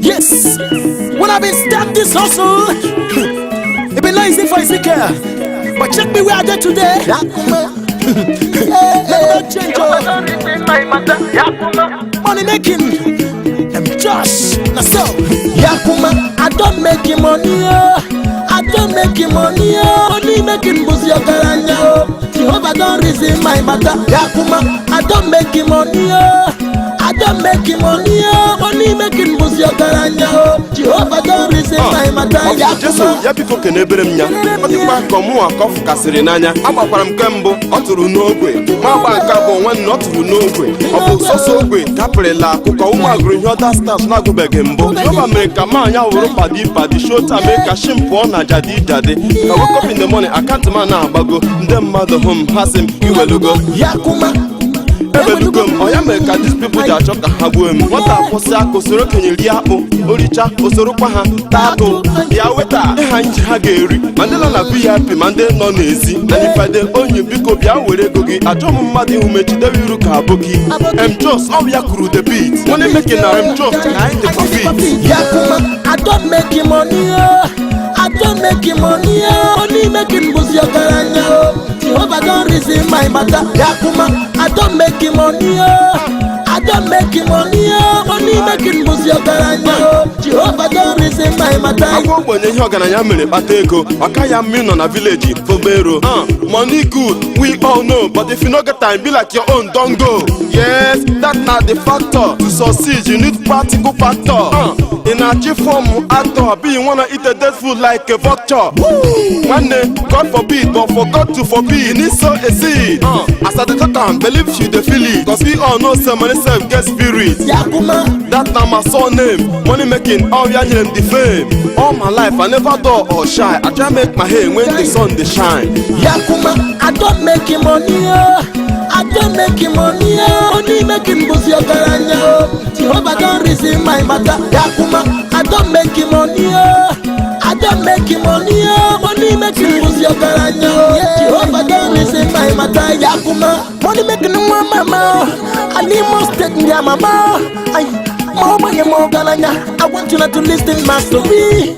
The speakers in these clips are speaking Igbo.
Yes, when I've been start this hustle, it be nice if I care. But check me where I did today. Change money making, I'm Josh. Now so, Yakuma, I don't make you money. I don't make you money. Only making boozy your garanya. Jehovah don't reason my matter. Yakuma, I don't make you money. I don't make you money. Only making boozy your garanya. Jehovah don't reason my matter. Yakuma, Yapiko can never nya. But if I come more cough Casarinanya, I'm a Paramcambo, or to no way. My cabo one not to no way. Of so great, Caprella, Kukauma, Green Other Stars, Nagobegembo. Never make a man, ya will paddy show to make a shimpo, Najadi Daddy. I woke up in the morning, I can't man now, Bago, them mother home, has him, you will go. Yakuma. Oyameka, these people that talk about what are for Sako, Sorokin, Yapo, Oricha, Osoropa, Tato, Yaweta, Hageri, Mandela VIP, Mandela non easy. And if I then own you, because Yawere Gogi, I told Madi who made the Yuruka Boki. I'm just all Yakuru the beat. When they making I'm just behind the coffee. Yakuma, I don't make you money. I don't make you money. Only making boozy your garanya. Jehovah don't reason my matter. Yakuma, I don't make you money. I don't make you money. Only making boozy your garanya. Jehovah don't reason my matter. I go when you're gonna yammer Pateko, Akaya mean on a village for Bero. Money good, we all know, but if you not get time, be like your own, don't go. Yes, that's not the factor. To succeed, you need practical factor. In a chief form actor, be you wanna eat a dead food like a vulture. One day, God forbid, but for God to forbid, you need sow a seed. As at the time, believe you the feel it. Cause we all know somebody self get spirit. Yakuma, that now my son name. Money making, all your name the fame. All my life, I never dull or shy. I try make my hair when the sun they shine. Yakuma, I don't make you money. I don't make you money. Only making boozy your garanya. Jehovah don't reason my matter. Yakuma, I don't make you money. I don't make you money. Only making boozy your garanya. Jehovah don't reason my matter. Yakuma, money making no mama. I need more state me mama. I want you not to listen my story.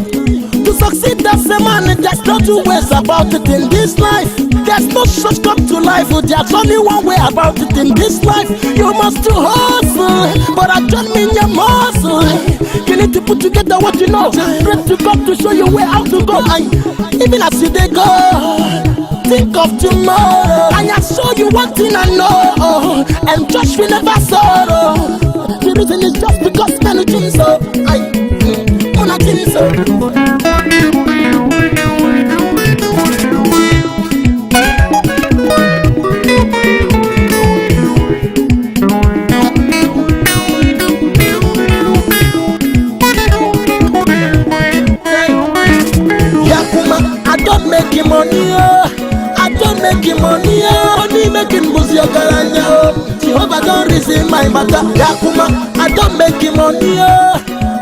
To succeed, that's a man, there's no two ways about it in this life. There's no shortcut to life, there's only one way about it in this life. You must to hustle, but I don't mean your muscle. You need to put together what you know. Pray to God to show you where out to go. Even as you they go, think of tomorrow. And I show you one thing I know, and Josh will never sorrow. The reason is just because many things so I think so. I don't make you money, only making boozy your garanya. Jehovah don't reason my matter. Yakuma, I don't make you money.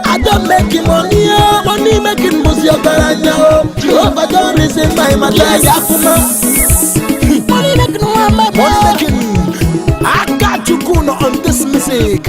I don't make you money, only making boozy your garanya. Jehovah don't reason my matter. Yakuma, money making, I got you good on this music.